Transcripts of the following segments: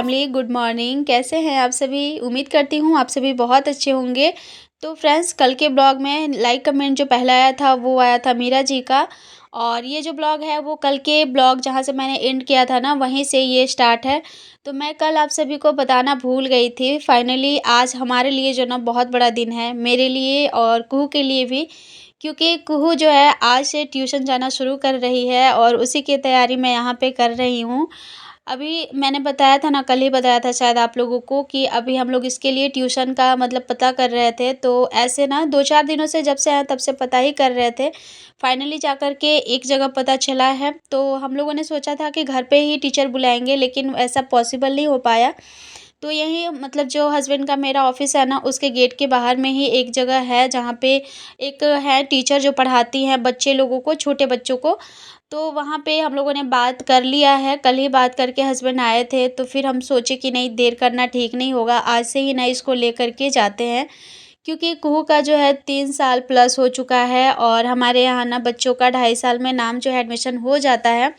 Family, good morning. कैसे हैं आप सभी? उम्मीद करती हूँ आप सभी बहुत अच्छे होंगे। तो फ्रेंड्स, कल के ब्लॉग में लाइक कमेंट जो पहला आया था वो आया था मीरा जी का। और ये जो ब्लॉग है वो कल के ब्लॉग जहाँ से मैंने एंड किया था ना, वहीं से ये स्टार्ट है। तो मैं कल आप सभी को बताना भूल गई थी। फाइनली आज हमारे लिए जो ना बहुत बड़ा दिन है, मेरे लिए और कुहू के लिए भी। क्योंकि कुहू जो है आज से ट्यूशन जाना शुरू कर रही है और उसी की तैयारी मैं यहाँ पे कर रही हूँ। अभी मैंने बताया था ना, कल ही बताया था शायद आप लोगों को कि अभी हम लोग इसके लिए ट्यूशन का मतलब पता कर रहे थे। तो ऐसे ना 2-4 दिनों से, जब से आए तब से पता ही कर रहे थे। फाइनली जा कर के एक जगह पता चला है। तो हम लोगों ने सोचा था कि घर पे ही टीचर बुलाएँगे, लेकिन ऐसा पॉसिबल नहीं हो पाया। तो यही मतलब जो हस्बैंड का मेरा ऑफ़िस है ना, उसके गेट के बाहर में ही एक जगह है जहाँ पे एक है टीचर जो पढ़ाती हैं बच्चे लोगों को, छोटे बच्चों को। तो वहाँ पे हम लोगों ने बात कर लिया है, कल ही बात करके हस्बैंड आए थे। तो फिर हम सोचे कि नहीं, देर करना ठीक नहीं होगा, आज से ही ना इसको लेकर के जाते हैं। क्योंकि कुहू का जो है 3 साल प्लस हो चुका है और हमारे यहाँ ना बच्चों का 2.5 साल में नाम जो है एडमिशन हो जाता है।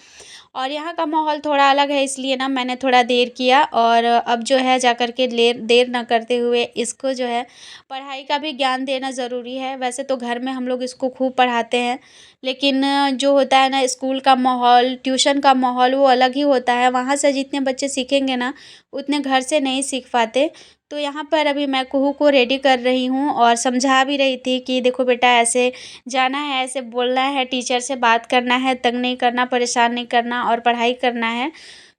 और यहाँ का माहौल थोड़ा अलग है, इसलिए ना मैंने थोड़ा देर किया। और अब जो है जा कर के देर ना करते हुए इसको जो है पढ़ाई का भी ज्ञान देना ज़रूरी है। वैसे तो घर में हम लोग इसको खूब पढ़ाते हैं, लेकिन जो होता है ना स्कूल का माहौल, ट्यूशन का माहौल, वो अलग ही होता है। वहाँ से जितने बच्चे सीखेंगे ना, उतने घर से नहीं सीख पाते। तो यहाँ पर अभी मैं कुहू को रेडी कर रही हूँ और समझा भी रही थी कि देखो बेटा, ऐसे जाना है, ऐसे बोलना है, टीचर से बात करना है, तंग नहीं करना, परेशान नहीं करना और पढ़ाई करना है।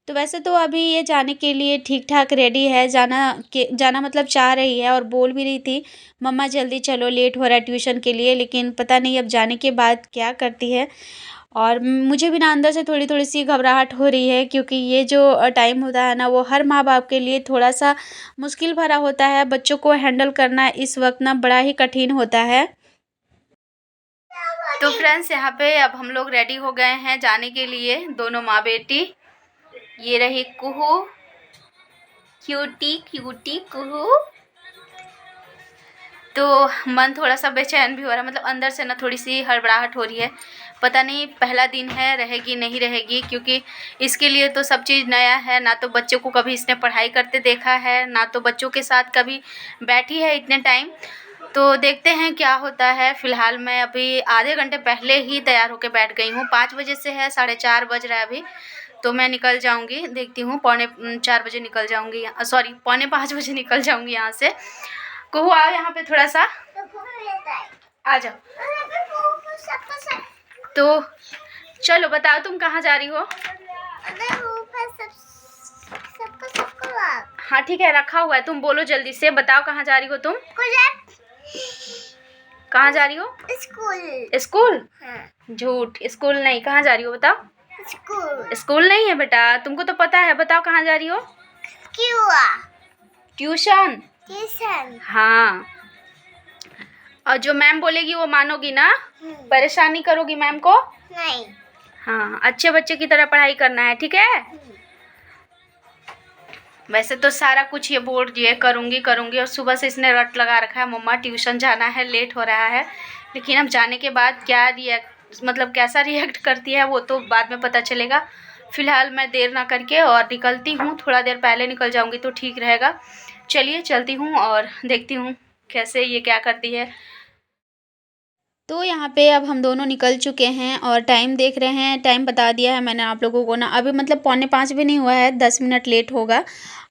तो वैसे तो अभी ये जाने के लिए ठीक-ठाक रेडी है, जाना मतलब चाह रही है और बोल भी रही थी, मम्मा जल्दी चलो, लेट हो रहा है ट्यूशन के लिए। लेकिन पता नहीं अब जाने के बाद क्या करती है। और मुझे भी ना अंदर से थोड़ी-थोड़ी सी घबराहट हो रही है, क्योंकि ये जो टाइम होता है ना, वो हर माँ-बाप के लिए थोड़ा-सा मुश्किल भरा होता है। बच्चों को हैंडल करना इस वक़्त ना बड़ा ही कठिन होता है। तो फ्रेंड्स, यहाँ पे अब हम लोग रेडी हो गए हैं जाने के लिए, दोनों माँ बेटी। ये रही कुहू, क्यूटी क्यूटी कुहू। तो मन थोड़ा सा बेचैन भी हो रहा है, मतलब अंदर से ना थोड़ी सी हड़बड़ाहट हो रही है। पता नहीं पहला दिन है, रहेगी नहीं रहेगी, क्योंकि इसके लिए तो सब चीज़ नया है। ना तो बच्चों को कभी इसने पढ़ाई करते देखा है, ना तो बच्चों के साथ कभी बैठी है इतने टाइम। तो देखते हैं क्या होता है। फ़िलहाल मैं अभी आधे घंटे पहले ही तैयार होकर बैठ गई हूँ। 5 बजे से है, 4:30 बज रहा है अभी। तो मैं निकल जाऊँगी, देखती हूँ, पौने 4 बजे निकल जाऊँगी, सॉरी पौने 5 बजे निकल जाऊँगी यहाँ से। कुहू आओ यहाँ पे थोड़ा सा, आ जाओ। तो चलो बताओ, तुम कहाँ जा रही हो? हाँ ठीक है, रखा हुआ है, तुम बोलो जल्दी से, बताओ कहाँ जा रही हो तुम? कहाँ जा रही हो? स्कूल। स्कूल? झूठ, स्कूल नहीं, कहाँ जा रही हो बताओ? स्कूल। स्कूल नहीं है बेटा, तुमको तो पता है, बताओ कहाँ जा रही हो? ट्यूशन। ट्यूशन, हाँ। और जो मैम बोलेगी वो मानोगी ना? परेशान नहीं करोगी मैम को? नहीं। हाँ, अच्छे बच्चे की तरह पढ़ाई करना है, ठीक है? वैसे तो सारा कुछ ये बोल रही है, करूँगी करूँगी, और सुबह से इसने रट लगा रखा है, मम्मा ट्यूशन जाना है, लेट हो रहा है। लेकिन अब जाने के बाद क्या मतलब कैसा रिएक्ट करती है वो तो बाद में पता चलेगा। फ़िलहाल मैं देर ना करके और निकलती हूँ, थोड़ा देर पहले निकल जाऊँगी तो ठीक रहेगा। चलिए चलती हूँ और देखती हूँ कैसे ये क्या करती है। तो यहाँ पे अब हम दोनों निकल चुके हैं और टाइम देख रहे हैं। टाइम बता दिया है मैंने आप लोगों को ना, अभी मतलब पौने 5 भी नहीं हुआ है, 10 मिनट लेट होगा।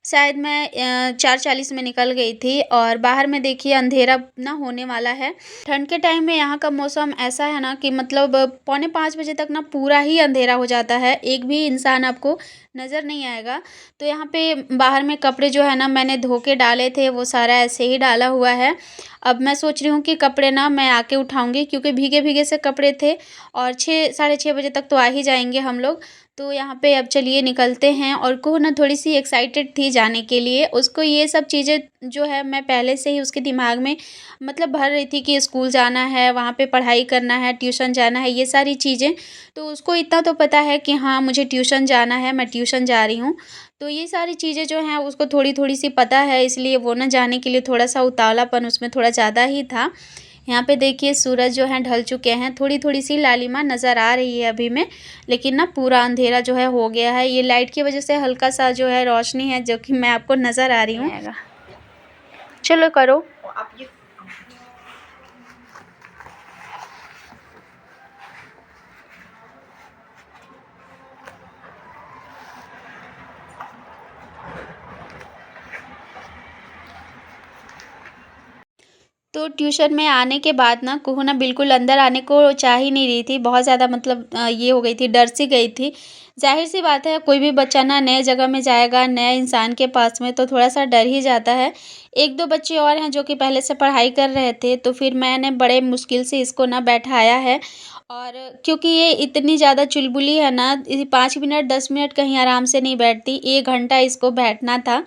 शायद मैं 4:40 में निकल गई थी और बाहर में देखिए अंधेरा ना होने वाला है। ठंड के टाइम में यहाँ का मौसम ऐसा है ना कि मतलब पौने 5 बजे तक ना पूरा ही अंधेरा हो जाता है, एक भी इंसान आपको नज़र नहीं आएगा। तो यहाँ पे बाहर में कपड़े जो है ना मैंने धो के डाले थे, वो सारा ऐसे ही डाला हुआ है। अब मैं सोच रही हूँ कि कपड़े ना मैं आके उठाऊँगी, क्योंकि भीगे-भीगे से कपड़े थे और 6 साढ़े 6 बजे तक तो आ ही जाएँगे हम लोग। तो यहाँ पे अब चलिए निकलते हैं। और कुहू ना थोड़ी-सी एक्साइटेड थी जाने के लिए। उसको ये सब चीज़ें जो है मैं पहले से ही उसके दिमाग में मतलब भर रही थी कि स्कूल जाना है, वहाँ पे पढ़ाई करना है, ट्यूशन जाना है, ये सारी चीज़ें। तो उसको इतना तो पता है कि हाँ, मुझे ट्यूशन जाना है, मैं ट्यूशन जा रही हूँ। तो ये सारी चीज़ें जो हैं उसको थोड़ी-थोड़ी सी पता है, इसलिए वो ना जाने के लिए थोड़ा-सा उतावलापन उसमें थोड़ा ज़्यादा ही था। यहाँ पे देखिए सूरज जो है ढल चुके हैं, थोड़ी-थोड़ी सी लालिमा नज़र आ रही है अभी में, लेकिन ना पूरा अंधेरा जो है हो गया है। ये लाइट की वज़ह से हल्का-सा जो है रोशनी है जो कि मैं आपको नज़र आ रही हूँ। चलो करो। तो ट्यूशन में आने के बाद ना कुहू ना बिल्कुल अंदर आने को चाह ही नहीं रही थी। बहुत ज़्यादा मतलब ये हो गई थी, डर सी गई थी। ज़ाहिर-सी बात है कोई भी बच्चा ना नए जगह में जाएगा, नए इंसान के पास में तो थोड़ा-सा डर ही जाता है। 1-2 बच्चे और हैं जो कि पहले से पढ़ाई कर रहे थे, तो फिर मैंने बड़े मुश्किल से इसको ना बैठाया है। और क्योंकि ये इतनी ज़्यादा चुलबुली है ना, 5 मिनट 10 मिनट कहीं आराम से नहीं बैठती, 1 घंटा इसको बैठना था।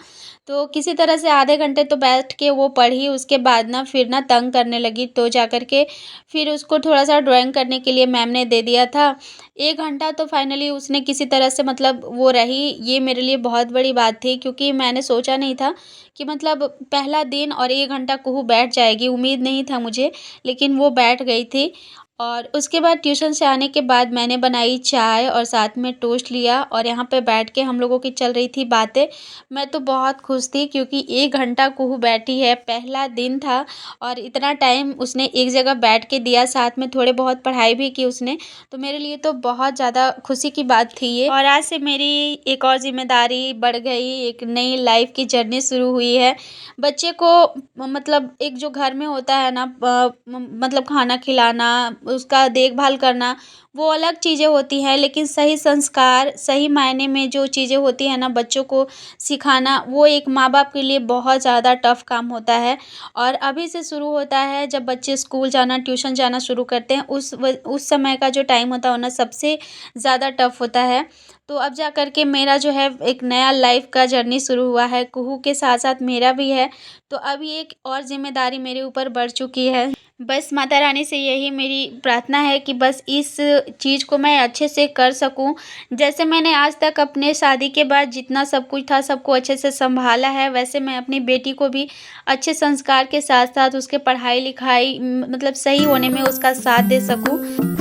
तो किसी तरह से आधे घंटे तो बैठ के वो पढ़ी, उसके बाद ना फिर ना तंग करने लगी, तो जा कर के फिर उसको थोड़ा-सा ड्राइंग करने के लिए मैम ने दे दिया था। 1 घंटा तो फाइनली उसने किसी तरह से मतलब वो रही, ये मेरे लिए बहुत बड़ी बात थी क्योंकि मैंने सोचा नहीं था कि मतलब पहला दिन और 1 घंटा कुहू बैठ जाएगी, उम्मीद नहीं था मुझे, लेकिन वो बैठ गई थी। और उसके बाद ट्यूशन से आने के बाद मैंने बनाई चाय और साथ में टोस्ट लिया और यहाँ पे बैठ के हम लोगों की चल रही थी बातें। मैं तो बहुत खुश थी क्योंकि 1 घंटा कुहू बैठी है, पहला दिन था और इतना टाइम उसने एक जगह बैठ के दिया, साथ में थोड़े बहुत पढ़ाई भी की उसने, तो मेरे लिए तो बहुत ज़्यादा खुशी की बात थी ये। और आज से मेरी एक और ज़िम्मेदारी बढ़ गई, एक नई लाइफ़ की जर्नी शुरू हुई है। बच्चे को मतलब एक जो घर में होता है ना मतलब खाना खिलाना, उसका देखभाल करना, वो अलग चीज़ें होती हैं, लेकिन सही संस्कार, सही मायने में जो चीज़ें होती हैं ना बच्चों को सिखाना, वो एक माँ-बाप के लिए बहुत ज़्यादा टफ़ काम होता है। और अभी से शुरू होता है जब बच्चे स्कूल जाना, ट्यूशन जाना शुरू करते हैं, उस समय का जो टाइम होता है ना सबसे ज़्यादा टफ़ होता है। तो अब जा कर के मेरा जो है एक नया लाइफ़ का जर्नी शुरू हुआ है, कुहू के साथ-साथ मेरा भी है, तो अब ये एक और ज़िम्मेदारी मेरे ऊपर बढ़ चुकी है। बस माता रानी से यही मेरी प्रार्थना है कि बस इस चीज़ को मैं अच्छे से कर सकूँ। जैसे मैंने आज तक अपने शादी के बाद जितना सब कुछ था सबको अच्छे से सँभाला है, वैसे मैं अपनी बेटी को भी अच्छे संस्कार के साथ-साथ उसके पढ़ाई-लिखाई मतलब सही होने में उसका साथ दे सकूँ।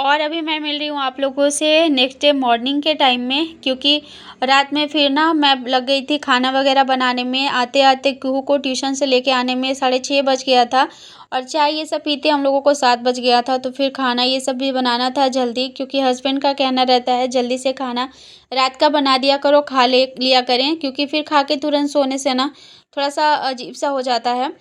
और अभी मैं मिल रही हूँ आप लोगों से नेक्स्ट डे मॉर्निंग के टाइम में, क्योंकि रात में फिर ना मैं लग गई थी खाना वगैरह बनाने में। आते-आते कुहू को ट्यूशन से लेके आने में 6:30 बज गया था और चाय ये सब पीते हम लोगों को 7 बज गया था। तो फिर खाना ये सब भी बनाना था जल्दी, क्योंकि हस्बैंड का कहना रहता है जल्दी से खाना रात का बना दिया करो, खा ले लिया करें, क्योंकि फिर खा के तुरंत सोने से ना थोड़ा-सा अजीब-सा हो जाता है।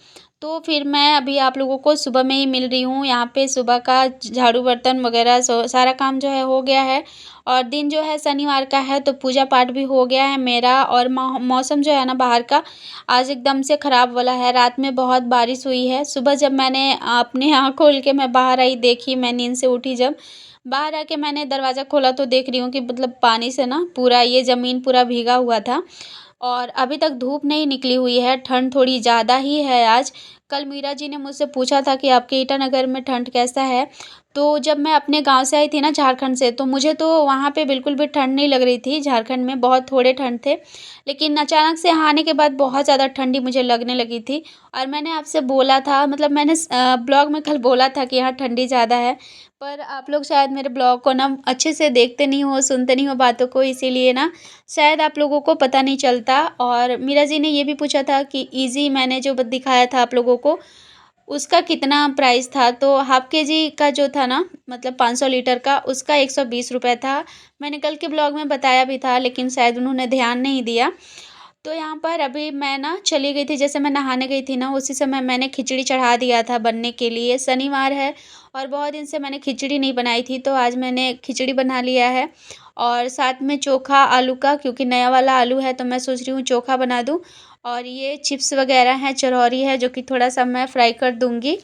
तो फिर मैं अभी आप लोगों को सुबह में ही मिल रही हूँ। यहाँ पे सुबह का झाड़ू बर्तन वगैरह सारा काम जो है हो गया है और दिन जो है शनिवार का है, तो पूजा पाठ भी हो गया है मेरा। और मौसम जो है ना बाहर का आज एकदम से ख़राब वाला है। रात में बहुत बारिश हुई है। सुबह जब मैंने अपनी आँख खोल के मैं बाहर आई, देखी, मैं नींद से उठी जब, बाहर आके मैंने दरवाज़ा खोला तो देख रही हूँ कि मतलब पानी से ना पूरा ये ज़मीन पूरा भीगा हुआ था। और अभी तक धूप नहीं निकली हुई है, ठंड थोड़ी ज़्यादा ही है आज। कल मीरा जी ने मुझसे पूछा था कि आपके ईटानगर में ठंड कैसा है? तो जब मैं अपने गाँव से आई थी ना झारखंड से, तो मुझे तो वहाँ पे बिल्कुल भी ठंड नहीं लग रही थी, झारखंड में बहुत थोड़े ठंड थे। लेकिन अचानक से यहाँ आने के बाद बहुत ज़्यादा ठंडी मुझे लगने लगी थी। और मैंने आपसे बोला था, मतलब मैंने ब्लॉग में कल बोला था कि यहाँ ठंडी ज़्यादा है। पर आप लोग शायद मेरे ब्लॉग को ना अच्छे से देखते नहीं हो, सुनते नहीं हो बातों को, इसीलिए ना शायद आप लोगों को पता नहीं चलता। और मीरा जी ने ये भी पूछा था कि ईज़ी मैंने जो दिखाया था आप लोगों को, उसका कितना प्राइस था? तो हाफ़ केजी का जो था ना मतलब 500 लीटर का, उसका 120 रुपए था। मैंने कल के ब्लॉग में बताया भी था, लेकिन शायद उन्होंने ध्यान नहीं दिया। तो यहाँ पर अभी मैं ना चली गई थी, जैसे मैं नहाने गई थी ना उसी समय मैंने खिचड़ी चढ़ा दिया था बनने के लिए। शनिवार है और बहुत दिन से मैंने खिचड़ी नहीं बनाई थी, तो आज मैंने खिचड़ी बना लिया है। और साथ में चोखा आलू का, क्योंकि नया वाला आलू है तो मैं सोच रही हूँ चोखा बना दूँ। और ये चिप्स वगैरह हैं, चरौरी है जो कि थोड़ा-सा मैं फ्राई कर दूँगी।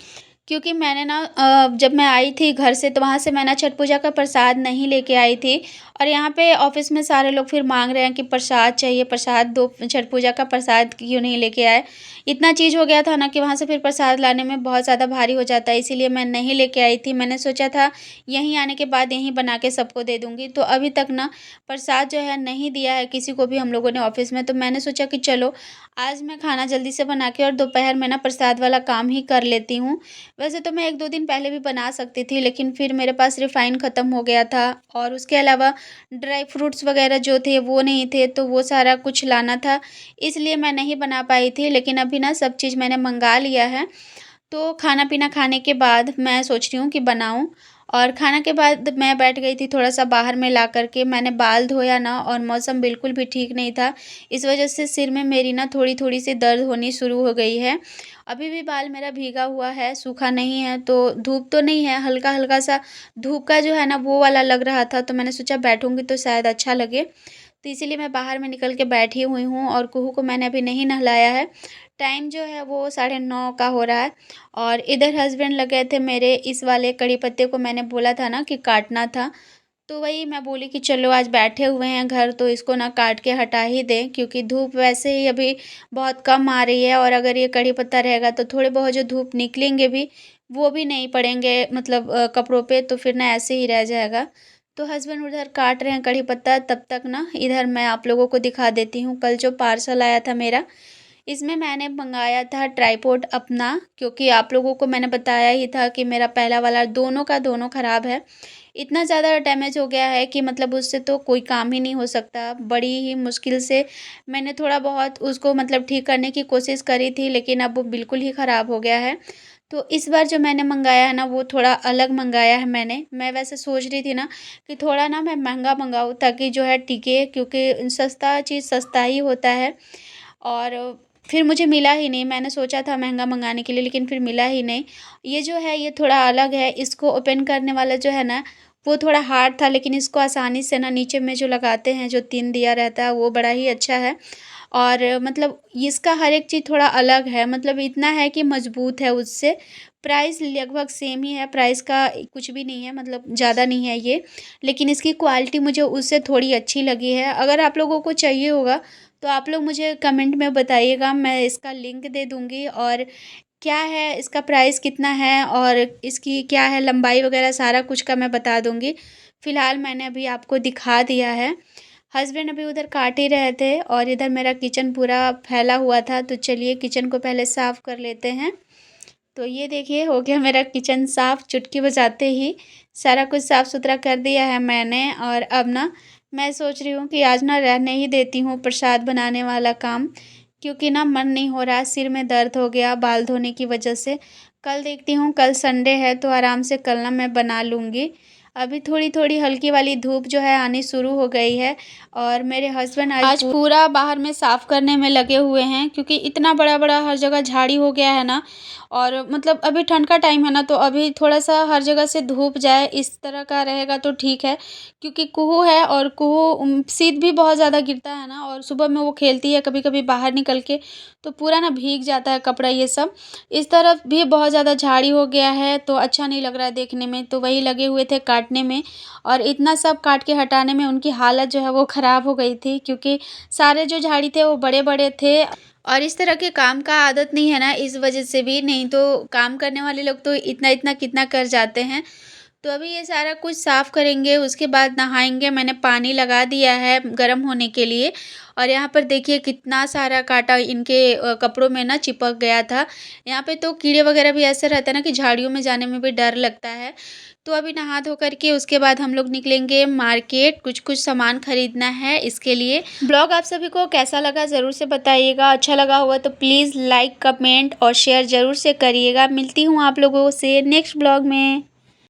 क्योंकि मैंने ना जब मैं आई थी घर से तो वहाँ से मैं ना छठ पूजा का प्रसाद नहीं लेके आई थी और यहाँ पे ऑफिस में सारे लोग फिर मांग रहे हैं कि प्रसाद चाहिए, प्रसाद दो, छठ पूजा का प्रसाद क्यों नहीं लेके आए। इतना चीज़ हो गया था ना कि वहाँ से फिर प्रसाद लाने में बहुत ज़्यादा भारी हो जाता है, इसीलिए मैं नहीं लेके आई थी। मैंने सोचा था यहीं आने के बाद यहीं बना के सबको दे दूँगी। तो अभी तक ना प्रसाद जो है नहीं दिया है किसी को भी हम लोगों ने ऑफिस में। तो मैंने सोचा कि चलो आज मैं खाना जल्दी से बना के और दोपहर में ना प्रसाद वाला काम ही कर लेती हूँ। वैसे तो मैं 1-2 दिन पहले भी बना सकती थी, लेकिन फिर मेरे पास रिफ़ाइन ख़त्म हो गया था और उसके अलावा ड्राई फ्रूट्स वग़ैरह जो थे वो नहीं थे, तो वो सारा कुछ लाना था, इसलिए मैं नहीं बना पाई थी। लेकिन अभी ना सब चीज़ मैंने मँगा लिया है, तो खाना-पीना खाने के बाद मैं सोच रही हूँ कि बनाऊँ। और खाना के बाद मैं बैठ गई थी थोड़ा-सा बाहर में ला कर के, मैंने बाल धोया ना और मौसम बिल्कुल भी ठीक नहीं था। इस वज़ह से सिर में मेरी ना थोड़ी-थोड़ी सी दर्द होनी शुरू हो गई है। अभी भी बाल मेरा भीगा हुआ है, सूखा नहीं है, तो धूप तो नहीं है, हल्का-हल्का सा धूप का जो है ना वो वाला लग रहा था, तो मैंने सोचा बैठूँगी तो शायद अच्छा लगे। तो इसीलिए मैं बाहर में निकल के बैठी हुई हूँ और कुहू को मैंने अभी नहीं नहलाया है। टाइम जो है वो 9:30 का हो रहा है और इधर हस्बैंड लगे थे मेरे, इस वाले कड़ी पत्ते को मैंने बोला था ना कि काटना था, तो वही मैं बोली कि चलो आज बैठे हुए हैं घर तो इसको ना काट के हटा ही दें, क्योंकि धूप वैसे ही अभी बहुत कम आ रही है और अगर ये कड़ी पत्ता रहेगा तो थोड़े बहुत जो धूप निकलेंगे भी वो भी नहीं पड़ेंगे, मतलब कपड़ों पे, तो फिर ना ऐसे ही रह जाएगा। तो हस्बैंड उधर काट रहे हैं कड़ी पत्ता, तब तक ना इधर मैं आप लोगों को दिखा देती हूँ कल जो पार्सल आया था मेरा। इसमें मैंने मंगाया था ट्राइपॉड अपना, क्योंकि आप लोगों को मैंने बताया ही था कि मेरा पहला वाला दोनों का दोनों ख़राब है। इतना ज़्यादा डैमेज हो गया है कि मतलब उससे तो कोई काम ही नहीं हो सकता। बड़ी ही मुश्किल से मैंने थोड़ा बहुत उसको मतलब ठीक करने की कोशिश करी थी, लेकिन अब वो बिल्कुल ही ख़राब हो गया है। तो इस बार जो मैंने मंगाया है ना वो थोड़ा अलग मंगाया है मैंने। मैं वैसे सोच रही थी ना कि थोड़ा ना मैं महँगा मंगाऊँ ताकि जो है टिके, क्योंकि सस्ता चीज़ सस्ता ही होता है। और फिर मुझे मिला ही नहीं, मैंने सोचा था महँगा मँगाने के लिए लेकिन फिर मिला ही नहीं। ये जो है ये थोड़ा अलग है, इसको ओपन करने वाला जो है ना वो थोड़ा हार्ड था, लेकिन इसको आसानी से ना नीचे में जो लगाते हैं, जो 3 दिया रहता है वो बड़ा ही अच्छा है। और मतलब इसका हर एक चीज़ थोड़ा अलग है, मतलब इतना है कि मज़बूत है उससे। प्राइस लगभग सेम ही है, प्राइस का कुछ भी नहीं है, मतलब ज़्यादा नहीं है ये। लेकिन इसकी क्वालिटी मुझे उससे थोड़ी अच्छी लगी है। अगर आप लोगों को चाहिए होगा तो आप लोग मुझे कमेंट में बताइएगा, मैं इसका लिंक दे दूँगी। और क्या है इसका प्राइस कितना है और इसकी क्या है लंबाई वगैरह सारा कुछ का मैं बता दूँगी। फ़िलहाल मैंने अभी आपको दिखा दिया है। हस्बैंड अभी उधर काट ही रहे थे और इधर मेरा किचन पूरा फैला हुआ था, तो चलिए किचन को पहले साफ़ कर लेते हैं। तो ये देखिए हो गया मेरा किचन साफ़, चुटकी बजाते ही सारा कुछ साफ़-सुथरा कर दिया है मैंने। और अब ना मैं सोच रही हूँ कि आज ना रहने ही देती हूँ प्रसाद बनाने वाला काम, क्योंकि ना मन नहीं हो रहा, सिर में दर्द हो गया बाल धोने की वजह से। कल देखती हूँ, कल संडे है तो आराम से कल ना मैं बना लूँगी। अभी थोड़ी-थोड़ी हल्की वाली धूप जो है आनी शुरू हो गई है और मेरे हस्बैंड आज पूरा बाहर में साफ़ करने में लगे हुए हैं, क्योंकि इतना बड़ा-बड़ा हर जगह झाड़ी हो गया है ना। और मतलब अभी ठंड का टाइम है ना, तो अभी थोड़ा-सा हर जगह से धूप जाए इस तरह का रहेगा तो ठीक है। क्योंकि कुहू है और कुहू शीत भी बहुत ज़्यादा गिरता है ना, और सुबह में वो खेलती है कभी-कभी बाहर निकल के, तो पूरा ना भीग जाता है कपड़ा ये सब। इस तरफ भी बहुत ज़्यादा झाड़ी हो गया है तो अच्छा नहीं लग रहा है देखने में, तो वही लगे हुए थे काटने में। और इतना सब काट के हटाने में उनकी हालत जो है वो ख़राब हो गई थी, क्योंकि सारे जो झाड़ी थे वो बड़े-बड़े थे। और इस तरह के काम का आदत नहीं है ना, इस वजह से भी, नहीं तो काम करने वाले लोग तो इतना-इतना कितना कर जाते हैं। तो अभी ये सारा कुछ साफ़ करेंगे, उसके बाद नहाएँगे। मैंने पानी लगा दिया है गर्म होने के लिए। और यहाँ पर देखिए कितना सारा काँटा इनके कपड़ों में ना चिपक गया था। यहाँ पे तो कीड़े वग़ैरह भी ऐसे रहते हैं ना कि झाड़ियों में जाने में भी डर लगता है। तो अभी नहा धो कर के उसके बाद हम लोग निकलेंगे मार्केट, कुछ-कुछ सामान खरीदना है इसके लिए। ब्लॉग आप सभी को कैसा लगा ज़रूर से बताइएगा। अच्छा लगा होगा तो प्लीज़ लाइक, कमेंट और शेयर ज़रूर से करिएगा। मिलती हूँ आप लोगों से नेक्स्ट ब्लॉग में।